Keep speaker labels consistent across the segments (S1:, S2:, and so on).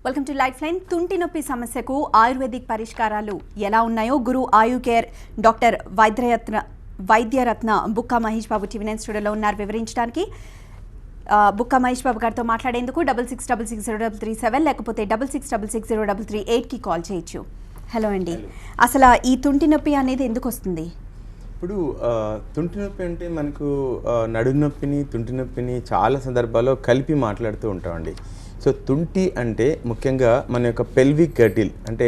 S1: Welcome to life line. తుంటి నొప్పి సమస్యకు ఆయుర్వేదిక్ పరిష్కారాలు ఎలా ఉన్నాయో గురు ఆయు care doctor వైద్యరత్న బుక్కా Mahesh Babu TV9 స్టూడియోలో ఉన్నారు వివరించడానికి. బుక్కా మహేష్ బాబు గారితో మాట్లాడేందుకు 66660337 లేకపోతే 66660338కి కాల్ చేయొచ్చు. హలో అండి, అసలు ఈ తుంటి నొప్పి అనేది ఎందుకు వస్తుంది?
S2: ఇప్పుడు తుంటి నొప్పి అంటే మనకు నడుము నొప్పిని తుంటి నొప్పిని చాలా సందర్భాల్లో కలిపి మాట్లాడుతూ ఉంటామండి. సో తుంటి అంటే ముఖ్యంగా మన యొక్క పెల్విక్ గటిల్ అంటే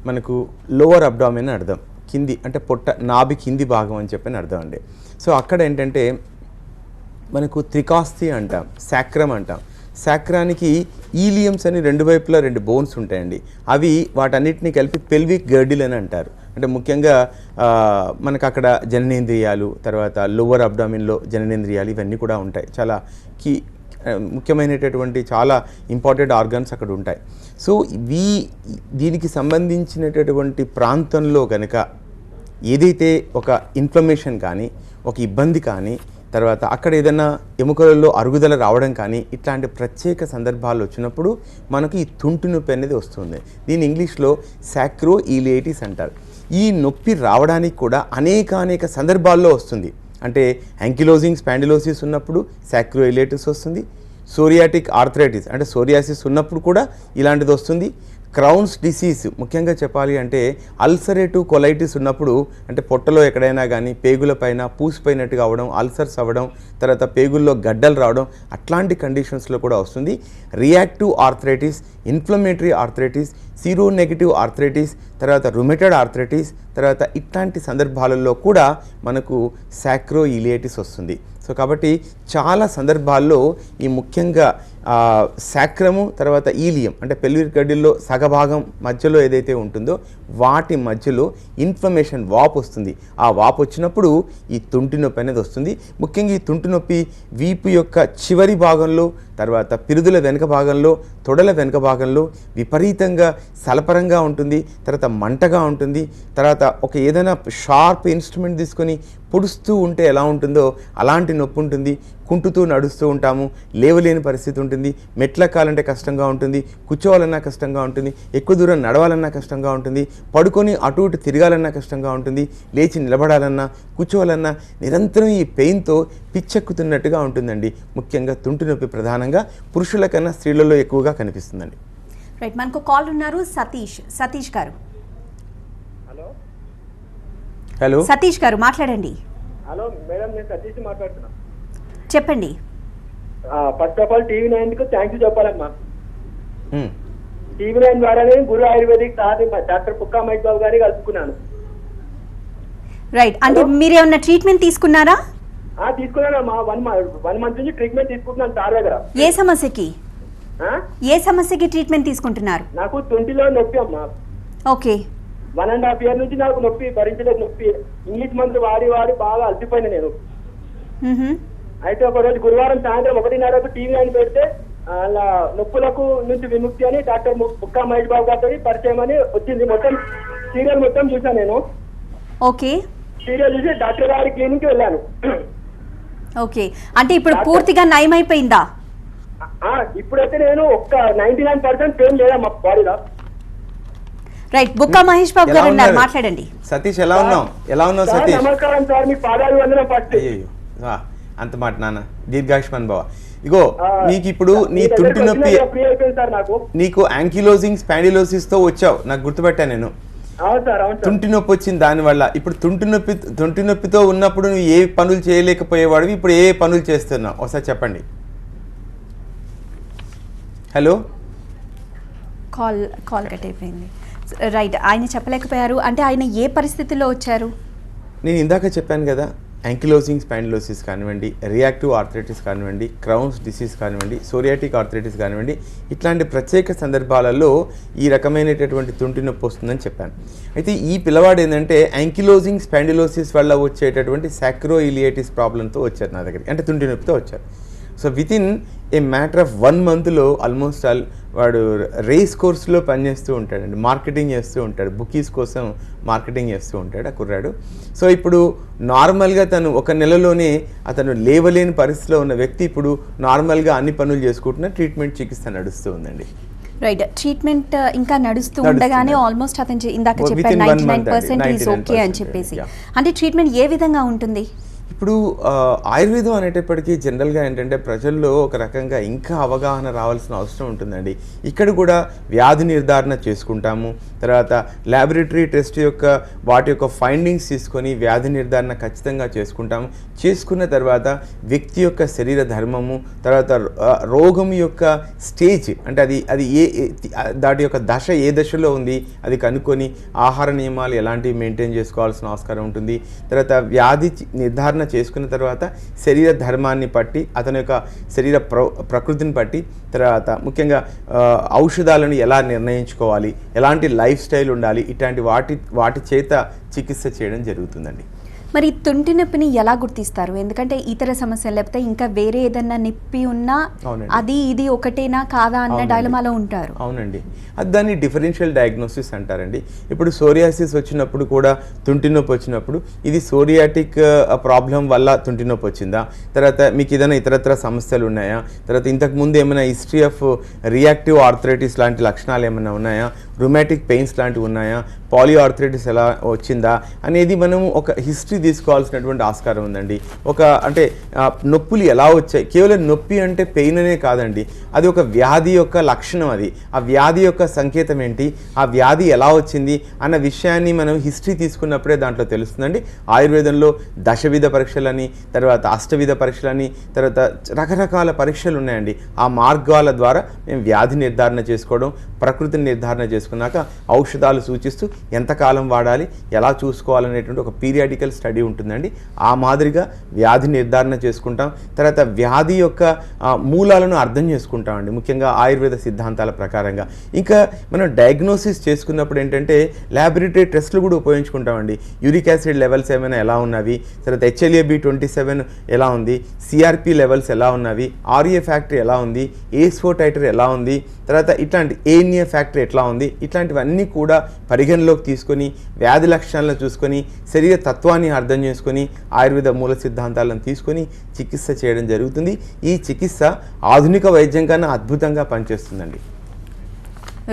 S2: మనకు లోవర్ అబ్డామిన్ అర్థం, కింది అంటే పొట్ట నాభి కింది భాగం అని చెప్పని అర్థం అండి. సో అక్కడ ఏంటంటే మనకు త్రికాస్థి అంటాం, శాక్రం అంటాం. శాక్రానికి ఈలియమ్స్ అని రెండు వైపులా రెండు బోన్స్ ఉంటాయండి. అవి వాటన్నిటిని కలిపి పెల్విక్ గర్డిల్ అని అంటారు. అంటే ముఖ్యంగా మనకు అక్కడ జననేంద్రియాలు, తర్వాత లోవర్ అబ్డామిన్లో జననేంద్రియాలు ఇవన్నీ కూడా ఉంటాయి. చాలా ముఖ్యమైనటువంటి చాలా ఇంపార్టెంట్ ఆర్గన్స్ అక్కడ ఉంటాయి. సో దీనికి సంబంధించినటువంటి ప్రాంతంలో కనుక ఏదైతే ఒక ఇన్ఫ్లమేషన్ కానీ ఒక ఇబ్బంది కానీ తర్వాత అక్కడ ఏదైనా ఎముకలలో అరుగుదల రావడం కానీ ఇట్లాంటి ప్రత్యేక సందర్భాలు వచ్చినప్పుడు మనకు ఈ తుంటి నొప్పి అనేది వస్తుంది. దీన్ని ఇంగ్లీష్లో సాక్రో ఇలియేటిస్ అంటారు. ఈ నొప్పి రావడానికి కూడా అనేక సందర్భాల్లో వస్తుంది. అంటే యాంకిలోజింగ్ స్పాండిలోసిస్ ఉన్నప్పుడు సాక్రో ఇలియేటిస్ వస్తుంది. సోరియాటిక్ ఆర్థరైటిస్ అంటే సోరియాసిస్ ఉన్నప్పుడు కూడా ఇలాంటిది వస్తుంది. క్రౌన్స్ డిసీజ్ ముఖ్యంగా చెప్పాలి అంటే అల్సరేటివ్ కొలైటిస్ ఉన్నప్పుడు అంటే పొట్టలో ఎక్కడైనా కానీ పేగుల పైన పూసిపోయినట్టుగా అవ్వడం, అల్సర్స్ అవ్వడం, తర్వాత పేగుల్లో గడ్డలు రావడం అట్లాంటి కండిషన్స్లో కూడా వస్తుంది. Reactive arthritis, inflammatory arthritis, sero negative arthritis, తర్వాత రుమెటెడ్ ఆర్థరైటిస్, తర్వాత ఇట్లాంటి సందర్భాలలో కూడా మనకు సాక్రో ఇలియేటిస్ వస్తుంది. సో కాబట్టి చాలా సందర్భాల్లో ఈ ముఖ్యంగా శాక్రము తర్వాత ఈలియం అంటే పెల్విక్ గర్డిల్లో సగభాగం మధ్యలో ఏదైతే ఉంటుందో వాటి మధ్యలో ఇన్ఫ్లమేషన్ వాపు వస్తుంది. ఆ వాపు వచ్చినప్పుడు ఈ తుంటి నొప్పి అనేది వస్తుంది. ముఖ్యంగా ఈ తుంటి నొప్పి వీపు యొక్క చివరి భాగంలో, తర్వాత పిరుదుల వెనుక భాగంలో, తొడల వెనుక భాగంలో విపరీతంగా సలపరంగా ఉంటుంది, తర్వాత మంటగా ఉంటుంది. తర్వాత ఒక ఏదైనా షార్ప్ ఇన్స్ట్రుమెంట్ తీసుకొని పొడుస్తూ ఉంటే ఎలా ఉంటుందో అలాంటి నొప్పి ఉంటుంది. కుంటుతూ నడుస్తూ ఉంటాము, లేవలేని పరిస్థితి ఉంటుంది, మెట్లెక్కాలంటే కష్టంగా ఉంటుంది, కూర్చోవాలన్నా కష్టంగా ఉంటుంది, ఎక్కువ దూరం నడవాలన్నా కష్టంగా ఉంటుంది, పడుకొని అటు ఇటు తిరగాలన్నా కష్టంగా ఉంటుంది, లేచి నిలబడాలన్నా కూర్చోవాలన్నా నిరంతరం ఈ పెయిన్తో పిచ్చెక్కుతున్నట్టుగా ఉంటుందండి. ముఖ్యంగా తుంటి నొప్పి ప్రధానంగా పురుషుల కన్నా స్త్రీలలో ఎక్కువగా కనిపిస్తుందండి.
S1: రైట్, మనకు కాల్ ఉన్నారు సతీష్ గారు.
S2: హలో
S1: సతీష్ గారు మాట్లాడండి.
S3: హలో మేడం, నేను సతీష్ మాట్లాడుతున్నా.
S1: చెప్పండి.
S3: ఫస్ట్ ఆఫ్ ఆల్ టీవీ9 కు థ్యాంక్ యూ చెప్పాలమ్మా. టీవీ9 ద్వారానే గురు ఆయుర్వేదిక్ డాక్టర్ బుక్కా మహేష్ బాబు గారిని కలుపుకున్నాను.
S1: రైట్, అంటే మీరు ఏమన్నా ట్రీట్మెంట్ తీసుకున్నారా?
S3: తీసుకున్నానమ్మా. 1 month నుంచి ట్రీట్మెంట్ తీసుకుంటున్నాను సార్ దగ్గర.
S1: ఏ సమస్యకి ట్రీట్మెంట్ తీసుకుంటున్నారు?
S3: నాకు తుంటిలో నొప్పి అమ్మా.
S1: ఓకే.
S3: 1.5 year నుంచి నాకు నొప్పి భరించలేదు. నొప్పి ఇంగ్లీష్ మందులు వాడి బాగా అలసిపోయినా నేను. అయితే ఒక రోజు గురువారం సాయంత్రం 1:30కు టీవీ9 పెడితే అలా నొప్పులకు నుంచి విముక్తి అని డాక్టర్ బుక్కా మహేష్ బాబు గారితో పరిచయం అని వచ్చింది. మొత్తం సీరియల్ మొత్తం చూసాను నేను.
S1: ఓకే.
S3: సీరియల్ చూసి డాక్టర్ గారి క్లినిక్ కి వెళ్ళాను.
S1: ఓకే, అంటే ఇప్పుడు పూర్తిగా నయమైపోయిందా?
S3: ఇప్పుడైతే నేను ఒక్క 99% పెయిన్ లేదమ్మా బాడీలో.
S1: రైట్, బుక్కా మహేష్ బాబు గారు ఉన్నారు, మాట్లాడండి.
S2: సతీష్ ఎలా ఉన్నావు సతీష్?
S3: నమస్కారం సార్, మీ పాదాలు వందనం ఫస్ట్.
S2: అయ్యో అంత మాట నాన్న, దీర్ఘాయుష్మాన్ భవ. ఇగో నీకు ఇప్పుడు నీ తుంటి నొప్పి, నీకు యాంకిలోజింగ్ స్పాండిలోసిస్ తో వచ్చావు, నాకు గుర్తుపెట్టా నేను. తుంటి నొప్పి వచ్చింది దానివల్ల. ఇప్పుడు తుంటి నొప్పితో ఉన్నప్పుడు నువ్వు ఏ పనులు చేయలేకపోయేవాడివి, ఇప్పుడు ఏ పనులు చేస్తున్నావు ఒకసారి చెప్పండి. హలో,
S1: కాల్ కట్ అయిపోయింది. రైట్, ఆయన చెప్పలేకపోయారు. అంటే ఆయన ఏ పరిస్థితుల్లో వచ్చారు?
S2: నేను ఇందాక చెప్పాను కదా, యాంకిలోజింగ్ స్పాండిలోసిస్ కానివ్వండి, రియాక్టివ్ ఆర్థరైటిస్ కానివ్వండి, క్రౌన్స్ డిసీజ్ కానివ్వండి, సోరియాటిక్ ఆర్థరైటిస్ కానివ్వండి, ఇట్లాంటి ప్రత్యేక సందర్భాలలో ఈ రకమైనటువంటి తుంటి నొప్పి వస్తుందని చెప్పాను. అయితే ఈ పిల్లవాడు ఏంటంటే యాంకిలోజింగ్ స్పాండిలోసిస్ వల్ల వచ్చేటటువంటి సాక్రో ఇలియేటిస్ ప్రాబ్లంతో వచ్చారు నా దగ్గరికి, అంటే తుంటి నొప్పితో వచ్చారు. So within a matter of 1 monthలో ఆల్మోస్ట్ ఆల్ వాడు రేస్ కోర్స్లో పనిచేస్తూ ఉంటాడండి, మార్కెటింగ్ చేస్తూ ఉంటాడు, బుకీస్ కోసం మార్కెటింగ్ చేస్తూ ఉంటాడు ఆ కుర్రాడు. సో ఇప్పుడు నార్మల్గా తను 1 నెలలోనే అతను లేవలేని పరిస్థితిలో ఉన్న వ్యక్తి ఇప్పుడు నార్మల్గా అన్ని పనులు చేసుకుంటున్న ట్రీట్మెంట్ చికిత్స నడుస్తూ ఉందండి.
S1: రైట్. ట్రీట్మెంట్ ఇంకా నడుస్తూ
S2: నడుస్తుంది.
S1: ఉండగానే ఆల్మోస్ట్ అతను ఇందాక
S2: Within
S1: చెప్పారు
S2: 1 month
S1: 99% ఈజ్
S2: 99%
S1: ఓకే అని చెప్పేసి.
S2: yeah.
S1: అంటే ట్రీట్మెంట్ ఏ విధంగా ఉంటుంది?
S2: ఇప్పుడు ఆయుర్వేదం అనేటప్పటికీ జనరల్గా ఏంటంటే ప్రజల్లో ఒక రకంగా ఇంకా అవగాహన రావాల్సిన అవసరం ఉంటుందండి. ఇక్కడ కూడా వ్యాధి నిర్ధారణ చేసుకుంటాము, తర్వాత ల్యాబొరేటరీ టెస్ట్ యొక్క వాటి యొక్క ఫైండింగ్స్ తీసుకొని వ్యాధి నిర్ధారణ ఖచ్చితంగా చేసుకుంటాము. చేసుకున్న తర్వాత వ్యక్తి యొక్క శరీర ధర్మము, తర్వాత రోగం యొక్క స్టేజ్ అంటే అది దాటి యొక్క దశ ఏ దశలో ఉంది అది కనుక్కొని ఆహార నియమాలు ఎలాంటివి మెయింటైన్ చేసుకోవాల్సిన ఆస్కారం ఉంటుంది. తర్వాత వ్యాధి నిర్ధారణ చేసుకున్న తర్వాత శరీర ధర్మాన్ని బట్టి అతని యొక్క శరీర ప్రకృతిని బట్టి తర్వాత ముఖ్యంగా ఔషధాలను ఎలా నిర్ణయించుకోవాలి, ఎలాంటి లైఫ్ స్టైల్ ఉండాలి, ఇట్లాంటి వాటి చేత చికిత్స చేయడం జరుగుతుందండి.
S1: మరి తుంటి నొప్పిని ఎలా గుర్తిస్తారు? ఎందుకంటే ఇతర సమస్యలు లేకపోతే ఇంకా వేరే ఏదన్నా నొప్పి ఉన్నా అది ఇది ఒకటేనా కాదా అన్న డైలమాలో ఉంటారు.
S2: అవునండి, అది దాన్ని డిఫరెన్షియల్ డయాగ్నోసిస్ అంటారండి. ఇప్పుడు సోరియాసిస్ వచ్చినప్పుడు కూడా తుంటి నొప్పి వచ్చినప్పుడు ఇది సోరియాటిక్ ప్రాబ్లం వల్ల తుంటి నొప్పి వచ్చిందా, తర్వాత మీకు ఏదైనా ఇతరత్ర సమస్యలు ఉన్నాయా, తర్వాత ఇంతకుముందు ఏమైనా హిస్టరీ ఆఫ్ రియాక్టివ్ ఆర్థరైటిస్ లాంటి లక్షణాలు ఏమైనా ఉన్నాయా, రుమాటిక్ పెయిన్స్ లాంటివి ఉన్నాయా, పాలియో ఆర్థరైటిస్ ఎలా వచ్చిందా అనేది మనం ఒక హిస్టరీ తీసుకోవాల్సినటువంటి ఆస్కారం ఉందండి. అంటే నొప్పులు ఎలా వచ్చాయి, కేవలం నొప్పి అంటే పెయిన్ అనే కాదండి, అది ఒక వ్యాధి యొక్క లక్షణం. అది ఆ వ్యాధి యొక్క సంకేతం ఏంటి, ఆ వ్యాధి ఎలా వచ్చింది అన్న విషయాన్ని మనం హిస్టరీ తీసుకున్నప్పుడే దాంట్లో తెలుస్తుందండి. ఆయుర్వేదంలో దశవిధ పరీక్షలని, తర్వాత అష్టవిధ పరీక్షలని, తర్వాత రకరకాల పరీక్షలు ఉన్నాయండి. ఆ మార్గాల ద్వారా మేము వ్యాధి నిర్ధారణ చేసుకోవడం, ప్రకృతిని నిర్ధారణ చేసుకున్నాక ఔషధాలు సూచిస్తూ ఎంతకాలం వాడాలి, ఎలా చూసుకోవాలనేటువంటి ఒక పీరియాడికల్ స్టడీ ఉంటుందండి. ఆ మాదిరిగా వ్యాధి నిర్ధారణ చేసుకుంటాం. తర్వాత వ్యాధి యొక్క మూలాలను అర్థం చేసుకుంటామండి, ముఖ్యంగా ఆయుర్వేద సిద్ధాంతాల ప్రకారంగా. ఇంకా మనం డయాగ్నోసిస్ చేసుకున్నప్పుడు ఏంటంటే ల్యాబొరేటరీ టెస్టులు కూడా ఉపయోగించుకుంటామండి. యూరిక్ యాసిడ్ లెవెల్స్ ఏమైనా ఎలా ఉన్నవి, తర్వాత HLA-B27 ఎలా ఉంది, CRP లెవెల్స్ ఎలా ఉన్నవి, RA ఫ్యాక్టరీ ఎలా ఉంది, ASO టైటర్ ఎలా ఉంది, తర్వాత ఇట్లాంటి ANA ఫ్యాక్టరీ ఎట్లా ఉంది, ఇట్లాంటివన్నీ కూడా పరిగణలోకి తీసుకొని వ్యాధి లక్షణాలను చూసుకొని శరీర తత్వాన్ని అర్థం చేసుకొని ఆయుర్వేద మూల సిద్ధాంతాలను తీసుకొని చికిత్స చేయడం జరుగుతుంది. ఈ చికిత్స ఆధునిక వైద్యం కన్నా అద్భుతంగా పనిచేస్తుందండి.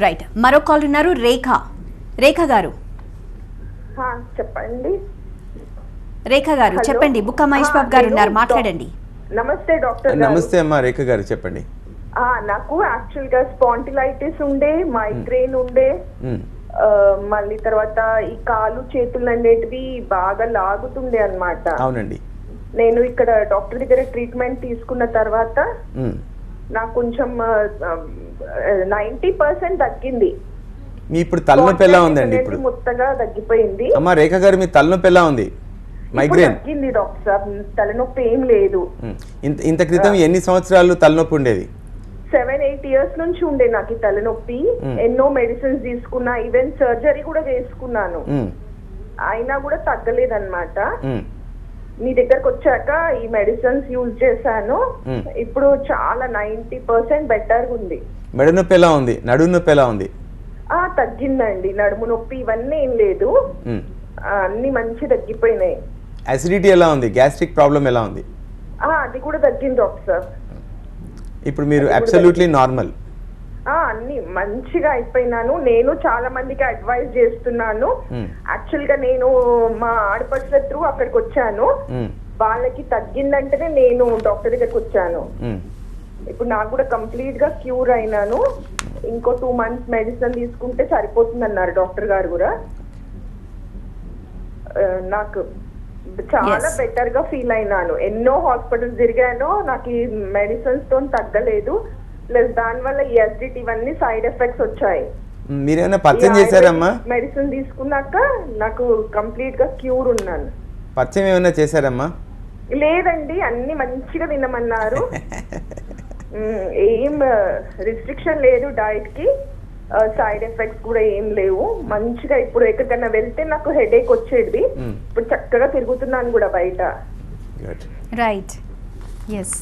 S1: రైట్. మరో కాల్ ఉన్నారు, రేఖ గారు.
S3: చెప్పండి.
S1: రేఖ గారు చెప్పండి. బుక్క మహేష్ బాబు గారు ఉన్నారు, మాట్లాడండి.
S3: నమస్తే డాక్టర్.
S2: నమస్తే అమ్మా, రేఖ గారు చెప్పండి.
S3: నాకు యాక్చువల్ గా స్పాంటిలైటిస్ ఉండే, మైగ్రేన్ ఉండే, మళ్ళీ తర్వాత ఈ కాలు చేతులు అనేటివి బాగా లాగుతుండే అన్నమాట.
S2: అవునండి.
S3: నేను ఇక్కడ డాక్టర్ దగ్గర ట్రీట్మెంట్ తీసుకున్న తర్వాత నాకు కొంచెం 90% తగ్గింది.
S2: మీ ఇప్పుడు తలనొప్పి ఎలా ఉందండి? ఇప్పుడు
S3: మొత్తగా తగ్గిపోయింది.
S2: అమ్మా రేఖ గారు, మీ తలనొప్పి ఎలా ఉంది? మైగ్రేన్
S3: తగ్గింది డాక్టర్ సాబ్, తలనొప్పి ఏం లేదు.
S2: ఇంత క్రితం ఎన్ని సంవత్సరాలు తలనొప్పి ఉండేది?
S3: 7-8 years నుంచి ఉండే నాకు ఈ తలనొప్పి. ఎన్నో మెడిసిన్స్ తీసుకున్నా, ఈవెన్ సర్జరీ కూడా చేసుకున్నాను, అయినా కూడా తగ్గలేదన్నమాట. మీ దగ్గరకు వచ్చాక ఈ మెడిసిన్స్ యూజ్ చేశాను, ఇప్పుడు చాలా 90% బెటర్ ఉంది.
S2: మెడ నొప్పి ఎలా ఉంది? నడుము నొప్పి ఎలా ఉంది?
S3: తగ్గిందండి. నడుము నొప్పి ఇవన్నీ ఏం లేదు, అన్ని మంచి తగ్గిపోయినాయి.
S2: అసిడిటీ ఎలా ఉంది? గ్యాస్ట్రిక్ ప్రాబ్లం ఎలా ఉంది?
S3: అది కూడా తగ్గింది డాక్టర్.
S2: ఇప్పుడు మీరు అబ్సల్యూట్లీ నార్మల్.
S3: అన్ని మంచిగా అయిపోయినాను. నేను చాలా మందికి అడ్వైజ్ చేస్తున్నాను. యాక్చువల్ గా నేను మా ఆడపడుచుల త్రూ అక్కడికి వచ్చాను, వాళ్ళకి తగ్గిందంటేనే నేను డాక్టర్ దగ్గరికి వచ్చాను. ఇప్పుడు నాకు కూడా కంప్లీట్ గా క్యూర్ అయినాను. ఇంకో 2 months మెడిసిన్ తీసుకుంటే సరిపోతుంది అన్నారు డాక్టర్ గారు కూడా. నాకు చాలా బెటర్ గా ఫీల్ అయినాను. ఎన్నో హాస్పిటల్స్ తిరిగాను, నాకు ఈ మెడిసిన్స్ తో తగ్గలేదు. ప్లస్ దాని వల్ల ఈ అసిడిటీ ఇవన్నీ సైడ్ ఎఫెక్ట్స్ వచ్చాయి.
S2: మీరేమైనా పరిచయం చేశారమ్మా?
S3: మెడిసిన్ తీసుకున్నాక నాకు కంప్లీట్ గా క్యూర్ ఉన్నాను.
S2: పరిచయం ఏమైనా చేశారమ్మా?
S3: లేదండి, అన్ని మంచిగా తినమన్నారు. ఏం రిస్ట్రిక్షన్ లేదు డైట్ కి, సైడ్ ఎఫెక్ట్స్ కూడా ఏం లేవు. మంచిగా ఇప్పుడు ఎక్కడికన్నా వెళ్తే నాకు హెడేక్ వచ్చేది, ఇప్పుడు చక్కగా తిరుగుతున్నాను కూడా బయట.
S1: రైట్. ఎస్.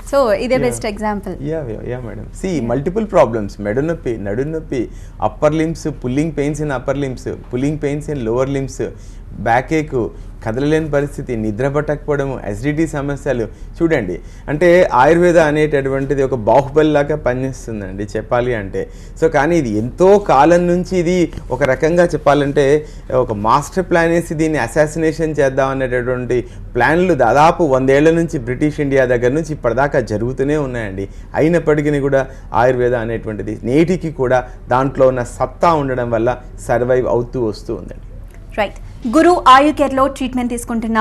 S1: సో ఇదే best example.
S2: Yeah madam. See multiple problems, మెడ నొప్పి, నడు నొప్పి, upper limbs, pulling pains in upper limbs, pulling pains in lower limbs, back ache, కదలలేని పరిస్థితి, నిద్ర పట్టకపోవడము, అసిడిటీ సమస్యలు చూడండి. అంటే ఆయుర్వేద అనేటటువంటిది ఒక బాహుబలిలాగా పనిచేస్తుందండి చెప్పాలి అంటే. సో కానీ ఇది ఎంతో కాలం నుంచి ఇది ఒక రకంగా చెప్పాలంటే ఒక మాస్టర్ ప్లాన్ వేసి దీన్ని అసాసినేషన్ చేద్దాం అనేటటువంటి ప్లాన్లు దాదాపు 100 ఏళ్ల నుంచి బ్రిటిష్ ఇండియా దగ్గర నుంచి ఇప్పటిదాకా జరుగుతూనే ఉన్నాయండి. అయినప్పటికీ కూడా ఆయుర్వేద అనేటువంటిది నేటికి కూడా దాంట్లో ఉన్న సత్తా ఉండడం వల్ల సర్వైవ్ అవుతూ వస్తూ ఉందండి.
S1: రైట్. గురు ఆయు కేర్లో ట్రీట్మెంట్ తీసుకుంటున్న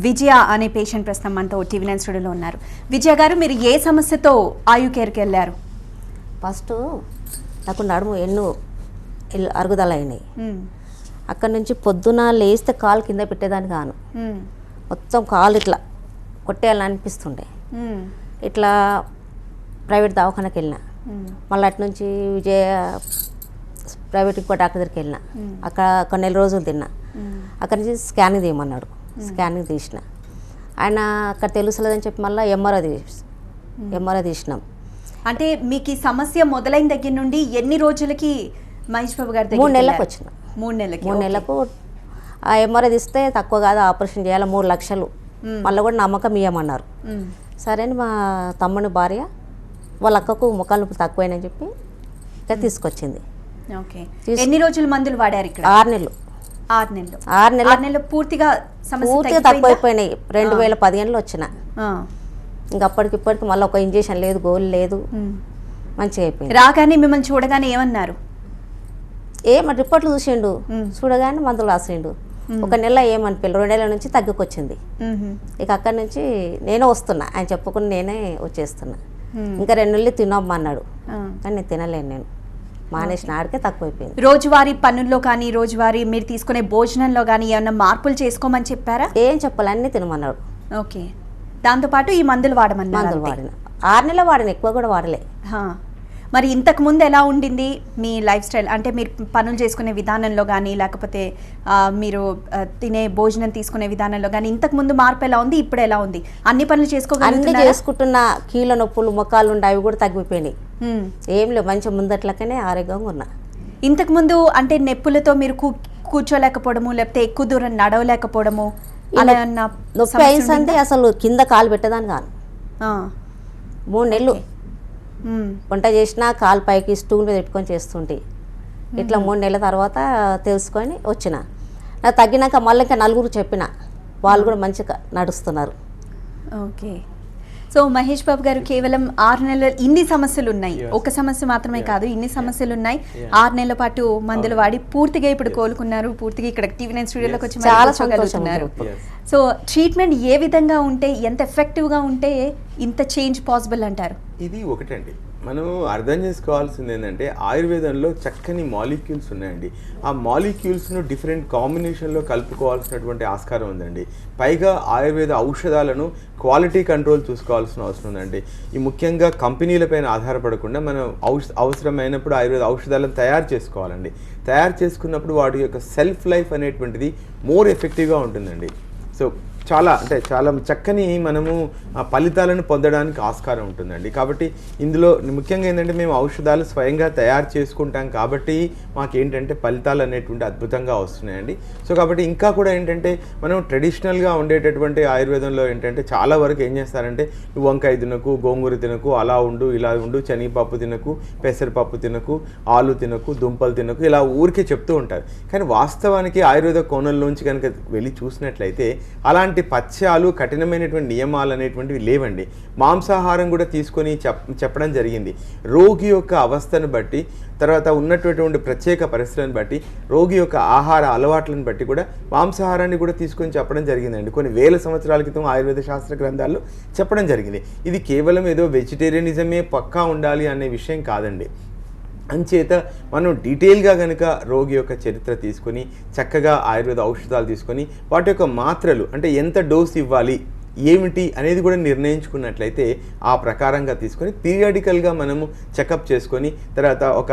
S1: విజయ అనే పేషెంట్ ప్రస్తుతం మనతో టీవీ9 స్టూడియోలో ఉన్నారు. విజయ గారు, మీరు ఏ సమస్యతో ఆయు కేర్కి వెళ్ళారు?
S4: ఫస్ట్ నాకు నడుము అరుగుదల అయినాయి. అక్కడి నుంచి పొద్దున లేస్తే కాలు కింద పెట్టేదాన్ని కాను, మొత్తం కాలు ఇట్లా కొట్టేయాలని అనిపిస్తుండే. ఇట్లా ప్రైవేట్ దవాఖానకి వెళ్ళిన, మళ్ళీ అటు నుంచి విజయ ప్రైవేట్ ఇంకో డాక్టర్ దగ్గరికి వెళ్ళిన, అక్కడ ఒక 4 రోజులు తిన్నా. అక్కడి నుంచి స్కానింగ్ తీయమన్నాడు, స్కానింగ్ తీసిన. ఆయన అక్కడ తెలుసలేదని చెప్పి మళ్ళీ ఎంఆర్ఐ తీసినాం.
S1: అంటే మీకు ఈ సమస్య మొదలైన దగ్గర నుండి ఎన్ని రోజులకి మహేష్ బాబు గారి దగ్గర?
S4: 3 నెలలకు వచ్చిన.
S1: 3 నెలలకు
S4: ఆ ఎంఆర్ఐ తీస్తే తక్కువ కాదు, ఆపరేషన్ చేయాలి, 3 లక్షలు, మళ్ళీ కూడా నమ్మకం ఇవ్వమన్నారు. సరే అని మా తమ్ముని భార్య వాళ్ళ అక్కకు ముఖాలు నొప్పులు తక్కువైనని చెప్పి ఇక్కడ తీసుకొచ్చింది.
S1: ఓకే. ఎన్ని రోజులు మందులు వాడారు ఇక్కడ?
S4: 6 నెలలు.
S1: 6 నెలలు పూర్తిగా
S4: తక్కువైపోయినాయి. 2015లో వచ్చిన. ఇంకా అప్పటికిప్పటికి మళ్ళీ ఒక ఇంజెక్షన్ లేదు, గోల్ లేదు, మంచిగా అయిపోయింది.
S1: రాగానే మిమ్మల్ని చూడగానే ఏమన్నారు?
S4: ఏమ రిపోర్ట్లు చూసిండు, చూడగానే మందులు రాసిండు. 1 నెల ఏమనిపించలేదు, 2 నెలల నుంచి తగ్గుకొచ్చింది. ఇక అక్కడి నుంచి నేనే వస్తున్నా, ఆయన చెప్పుకుని నేనే వచ్చేస్తున్నా. ఇంకా 2 నెలలు తినమ్మన్నాడు, కానీ నేను తినలేను. నేను మానేసిన ఆడికే తక్కువైపోయింది.
S1: రోజువారీ పనుల్లో కానీ రోజువారీ మీరు తీసుకునే భోజనంలో కానీ ఏమన్నా మార్పులు చేసుకోమని చెప్పారా?
S4: ఏం చెప్పాలి, అన్నీ తినమన్నాడు.
S1: ఓకే. దాంతోపాటు ఈ మందులు వాడమన్నారు.
S4: మందులు వాడిన 6 నెలలు వాడిన, ఎక్కువ కూడా వాడలే.
S1: మరి ఇంతకు ముందు ఎలా ఉండింది మీ లైఫ్ స్టైల్? అంటే మీరు పనులు చేసుకునే విధానంలో కానీ లేకపోతే మీరు తినే భోజనం తీసుకునే విధానంలో కానీ ఇంతకు ముందు మార్పు ఎలా ఉంది, ఇప్పుడు ఎలా ఉంది? అన్ని పనులు
S4: చేసుకోగలుగుతున్నా, చేసుకుంటున్న కీళ్ళ నొప్పులు, మొక్కలు ఉండే అవి కూడా తగ్గిపోయినాయి. ఏం లేవు, మంచిగా ముందట్లకనే ఆరోగ్యంగా ఉన్నా.
S1: ఇంతకు ముందు అంటే నొప్పులతో మీరు కూర్చోలేకపోవడము, లేకపోతే ఎక్కువ దూరం నడవలేకపోవడము అలా
S4: నొప్పి అయిందంటే అసలు కింద కాలు పెట్టేదాన్ని కాను. 3 నెలలు వంట చేసినా కాలు పైకి స్టూల్ మీద పెట్టుకొని చేస్తుంటే, ఇట్లా 3 నెలల తర్వాత తెలుసుకొని వచ్చిన. నాకు తగ్గినాక మళ్ళీ ఇంకా 4 చెప్పిన, వాళ్ళు కూడా మంచిగా నడుస్తున్నారు.
S1: ఓకే. సో మహేష్ బాబు గారు కేవలం 6 నెలలు ఇన్ని సమస్యలు ఉన్నాయి, ఒక సమస్య మాత్రమే కాదు, ఇన్ని సమస్యలు ఉన్నాయి. 6 నెలల పాటు మందులు వాడి పూర్తిగా ఇప్పుడు కోలుకున్నారు. పూర్తిగా ఇక్కడ టీవీ9 స్టూడియోలోకి వచ్చి చాలా సంతోషిస్తున్నారు. సో ట్రీట్మెంట్ ఏ విధంగా ఉంటే, ఎంత ఎఫెక్టివ్గా ఉంటే ఇంత చేంజ్ పాసిబుల్ అంటారు?
S2: ఇది ఒకటండి, మనం అర్థం చేసుకోవాల్సింది ఏంటంటే ఆయుర్వేదంలో చక్కని మాలిక్యూల్స్ ఉన్నాయండి. ఆ మాలిక్యూల్స్ను డిఫరెంట్ కాంబినేషన్లో కలుపుకోవాల్సినటువంటి ఆస్కారం ఉందండి. పైగా ఆయుర్వేద ఔషధాలను క్వాలిటీ కంట్రోల్ చూసుకోవాల్సిన అవసరం ఉందండి. ఈ ముఖ్యంగా కంపెనీలపైన ఆధారపడకుండా మనం అవసరమైనప్పుడు ఆయుర్వేద ఔషధాలను తయారు చేసుకోవాలండి. తయారు చేసుకున్నప్పుడు వాటి యొక్క సెల్ఫ్ లైఫ్ అనేటువంటిది మోర్ ఎఫెక్టివ్గా ఉంటుందండి. సో చాలా చక్కని మనము ఫలితాలను పొందడానికి ఆస్కారం ఉంటుందండి. కాబట్టి ఇందులో ముఖ్యంగా ఏంటంటే మేము ఔషధాలు స్వయంగా తయారు చేసుకుంటాం కాబట్టి మాకేంటంటే ఫలితాలు అనేటువంటి అద్భుతంగా వస్తున్నాయండి. సో కాబట్టి ఇంకా కూడా ఏంటంటే మనం ట్రెడిషనల్గా ఉండేటటువంటి ఆయుర్వేదంలో ఏంటంటే చాలా వరకు ఏం చేస్తారంటే వంకాయ తినకు, గోంగూర తినకు, అలా ఉండు, ఇలా ఉండు, శనగపప్పు తినకు, పెసరపప్పు తినకు, ఆలు తినకు, దుంపలు తినకు, ఇలా ఊరికే చెప్తూ ఉంటారు. కానీ వాస్తవానికి ఆయుర్వేద కోణంలోంచి కనుక వెళ్ళి చూసినట్లయితే అలాంటి పథ్యాలు, కఠినమైనటువంటి నియమాలు అనేటువంటివి లేవండి. మాంసాహారం కూడా తీసుకొని చెప్పడం జరిగింది. రోగి యొక్క అవస్థను బట్టి, తర్వాత ఉన్నటువంటి ప్రత్యేక పరిస్థితులను బట్టి, రోగి యొక్క ఆహార అలవాట్లను బట్టి కూడా మాంసాహారాన్ని కూడా తీసుకొని చెప్పడం జరిగిందండి. కొన్ని వేల సంవత్సరాల క్రితం ఆయుర్వేద శాస్త్ర గ్రంథాల్లో చెప్పడం జరిగింది. ఇది కేవలం ఏదో వెజిటేరియనిజమే పక్కా ఉండాలి అనే విషయం కాదండి. అంచేత మనం డీటెయిల్గా కనుక రోగి యొక్క చరిత్ర తీసుకొని చక్కగా ఆయుర్వేద ఔషధాలు తీసుకొని వాటి యొక్క మాత్రలు అంటే ఎంత డోస్ ఇవ్వాలి, ఏమిటి అనేది కూడా నిర్ణయించుకున్నట్లయితే ఆ ప్రకారంగా తీసుకొని పీరియాడికల్గా మనము చెకప్ చేసుకొని తర్వాత ఒక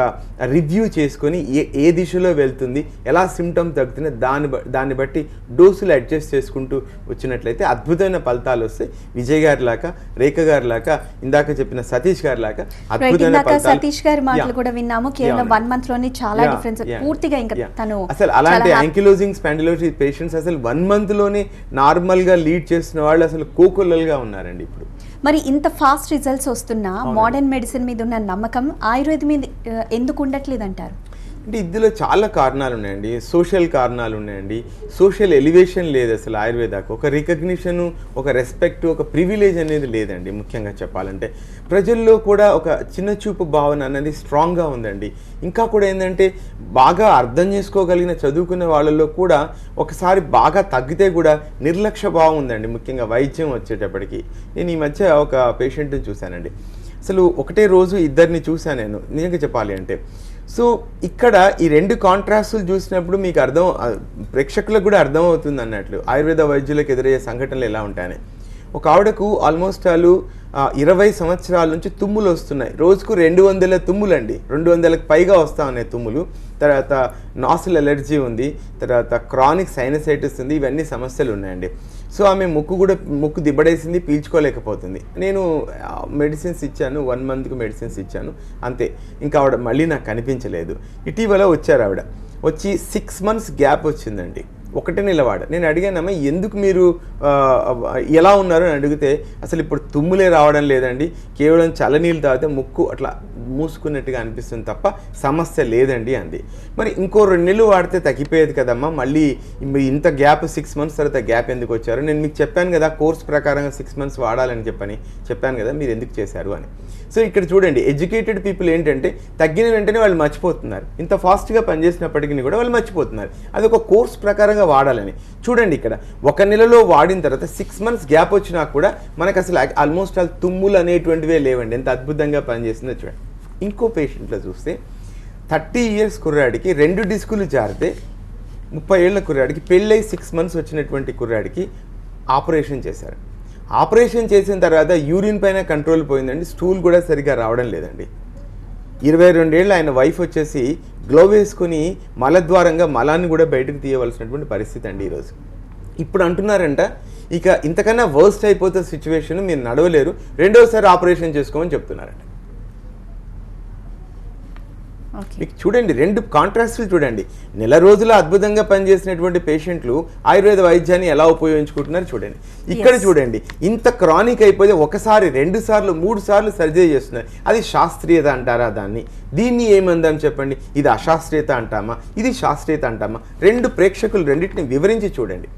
S2: రివ్యూ చేసుకొని ఏ దిశలో వెళ్తుంది, ఎలా సిమ్టమ్ తగ్గుతుంది, దాన్ని బట్టి డోసులు అడ్జస్ట్ చేసుకుంటూ వచ్చినట్లయితే అద్భుతమైన ఫలితాలు వస్తాయి. విజయ్ గారి లాగా, రేఖ గారి లాగా, ఇందాక చెప్పిన సతీష్ గారి లాగా అద్భుతమైన
S1: సతీష్ గారి మాటలు కూడా విన్నాము. కేవలం 1 month లోనే చాలా డిఫరెన్స్ పూర్తిగా ఇంకా తను
S2: అసలు అలాంటి యాంకిలోజింగ్ స్పాండిలోసిస్ పేషెంట్స్ అసలు 1 month లోనే నార్మల్ గా లీడ్ చేస్తున్న వాళ్ళు అసలు కోకొల్లలుగా ఉన్నారండి ఇప్పుడు.
S1: మరి ఇంత ఫాస్ట్ రిజల్ట్స్ వస్తున్నా మోడర్న్ మెడిసిన్ మీద ఉన్న నమ్మకం ఆయుర్వేదం మీద ఎందుకు ఉండట్లేదు అంటారు?
S2: అంటే ఇందులో చాలా కారణాలు ఉన్నాయండి. సోషల్ కారణాలు ఉన్నాయండి. సోషల్ ఎలివేషన్ లేదు అసలు ఆయుర్వేదాకు. ఒక రికగ్నిషను, ఒక రెస్పెక్ట్, ఒక ప్రివిలేజ్ అనేది లేదండి. ముఖ్యంగా చెప్పాలంటే ప్రజల్లో కూడా ఒక చిన్న చూపు భావన అనేది స్ట్రాంగ్గా ఉందండి. ఇంకా కూడా ఏంటంటే బాగా అర్థం చేసుకోగలిగిన చదువుకునే వాళ్ళలో కూడా ఒకసారి బాగా తగ్గితే కూడా నిర్లక్ష్య భావం ఉందండి. ముఖ్యంగా వైద్యం వచ్చేటప్పటికి. నేను ఈ మధ్య ఒక పేషెంట్ని చూశానండి. అసలు ఒకటే రోజు ఇద్దరిని చూశాను నేను నిజంగా చెప్పాలి అంటే. సో ఇక్కడ ఈ 2 కాంట్రాస్టులు చూసినప్పుడు మీకు ప్రేక్షకులకు కూడా అర్థమవుతుంది అన్నట్లు ఆయుర్వేద వైద్యులకు ఎదురయ్యే సంఘటనలు ఎలా ఉంటాయని. ఒక ఆవిడకు ఆల్మోస్ట్ వాళ్ళు 20 సంవత్సరాల నుంచి తుమ్ములు వస్తున్నాయి. రోజుకు 200 తుమ్ములండి, 200కి పైగా వస్తా ఉన్నాయి తుమ్ములు. తర్వాత నాసిల్ ఎలర్జీ ఉంది, తర్వాత క్రానిక్ సైనసైటిస్ ఉంది. ఇవన్నీ సమస్యలు ఉన్నాయండి. సో ఆమె ముక్కు దిబ్బడేసింది, పీల్చుకోలేకపోతుంది. నేను మెడిసిన్స్ ఇచ్చాను, 1 monthకి మెడిసిన్స్ ఇచ్చాను, అంతే. ఇంకా ఆవిడ మళ్ళీ నాకు కనిపించలేదు. ఇటీవల వచ్చారు ఆవిడ. వచ్చి 6 months గ్యాప్ వచ్చిందండి. 1 నెల వాడ. నేను అడిగానమ్మా ఎందుకు మీరు ఎలా ఉన్నారు అని అడిగితే అసలు ఇప్పుడు తుమ్ములే రావడం లేదండి, కేవలం చల్లనీళ్ళు తాగితే ముక్కు అట్లా మూసుకున్నట్టుగా అనిపిస్తుంది తప్ప సమస్య లేదండి అంది. మరి ఇంకో 2 నెలలు వాడితే తగ్గిపోయేది కదమ్మా, మళ్ళీ ఇంత గ్యాప్ 6 months తర్వాత గ్యాప్ ఎందుకు వచ్చారు? నేను మీకు చెప్పాను కదా కోర్స్ ప్రకారంగా 6 months వాడాలని చెప్పాను కదా, మీరు ఎందుకు చేశారు అని. సో ఇక్కడ చూడండి, ఎడ్యుకేటెడ్ పీపుల్ ఏంటంటే తగ్గిన వెంటనే వాళ్ళు మర్చిపోతున్నారు. ఇంత ఫాస్ట్గా పనిచేసినప్పటికీ కూడా వాళ్ళు మర్చిపోతున్నారు. అది ఒక కోర్స్ ప్రకారంగా వాడాలని. చూడండి ఇక్కడ 1 నెలలో వాడిన తర్వాత 6 months గ్యాప్ వచ్చినా కూడా మనకు అసలు ఆల్మోస్ట్ తుమ్ములు అనేటువంటివే లేవండి. ఎంత అద్భుతంగా పనిచేసిందో చూడండి. ఇంకో పేషెంట్లో చూస్తే 30 years కుర్రాడికి 2 డిస్కులు జారితే 30 ఏళ్ల కుర్రాడికి పెళ్ళై 6 months వచ్చినటువంటి కుర్రాడికి ఆపరేషన్ చేశారు. ఆపరేషన్ చేసిన తర్వాత యూరిన్ పైన కంట్రోల్ పోయిందండి, స్టూల్ కూడా సరిగ్గా రావడం లేదండి. 22 ఏళ్ళు ఆయన వైఫ్ వచ్చేసి గ్లోవ్ వేసుకొని మలద్వారంగా మలాన్ని కూడా బయటకు తీయవలసినటువంటి పరిస్థితి అండి ఈరోజు. ఇప్పుడు అంటున్నారంట ఇక ఇంతకన్నా వర్స్ట్ అయిపోతే సిచ్యువేషన్, మీరు నడవలేరు, 2వసారి ఆపరేషన్ చేసుకోమని చెప్తున్నారంట. మీకు చూడండి 2 కాంట్రాస్టులు చూడండి. నెల రోజులు అద్భుతంగా పనిచేసినటువంటి పేషెంట్లు ఆయుర్వేద వైద్యాన్ని ఎలా ఉపయోగించుకుంటున్నారు చూడండి. ఇక్కడ చూడండి, ఇంత క్రానిక్ అయిపోతే 1 సారి 2 సార్లు 3 సార్లు సర్జరీ చేస్తున్నారు. అది శాస్త్రీయత అంటారా దాన్ని? దీన్ని ఏమందాం చెప్పండి. ఇది అశాస్త్రీయత అంటామా, ఇది శాస్త్రీయత అంటామా? 2 ప్రేక్షకులు రెండింటిని వివరించి చూడండి.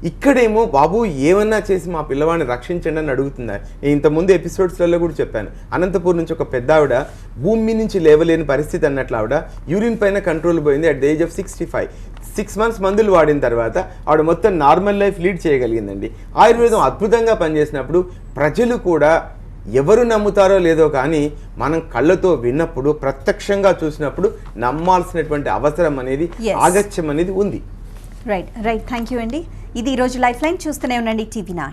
S2: ఇక్కడేమో బాబు ఏమన్నా చేసి మా పిల్లవాడిని రక్షించండి అని అడుగుతున్నారు. నేను ఇంతకుముందు ఎపిసోడ్స్లలో కూడా చెప్పాను. అనంతపూర్ నుంచి ఒక పెద్ద ఆవిడ భూమి నుంచి లేవలేని పరిస్థితి అన్నట్లు ఆవిడ యూరిన్ పైన కంట్రోల్ పోయింది at the age of 65. 6 months మందులు వాడిన తర్వాత ఆవిడ మొత్తం నార్మల్ లైఫ్ లీడ్ చేయగలిగిందండి. ఆయుర్వేదం అద్భుతంగా పనిచేసినప్పుడు ప్రజలు కూడా ఎవరు నమ్ముతారో లేదో కానీ మనం కళ్ళతో విన్నప్పుడు, ప్రత్యక్షంగా చూసినప్పుడు నమ్మాల్సినటువంటి అవసరం అనేది, ఆగత్యం అనేది ఉంది.
S1: రైట్. థ్యాంక్ యూ అండి. ఇది ఈరోజు లైఫ్ లైన్. చూస్తూనే ఉండండి TV9.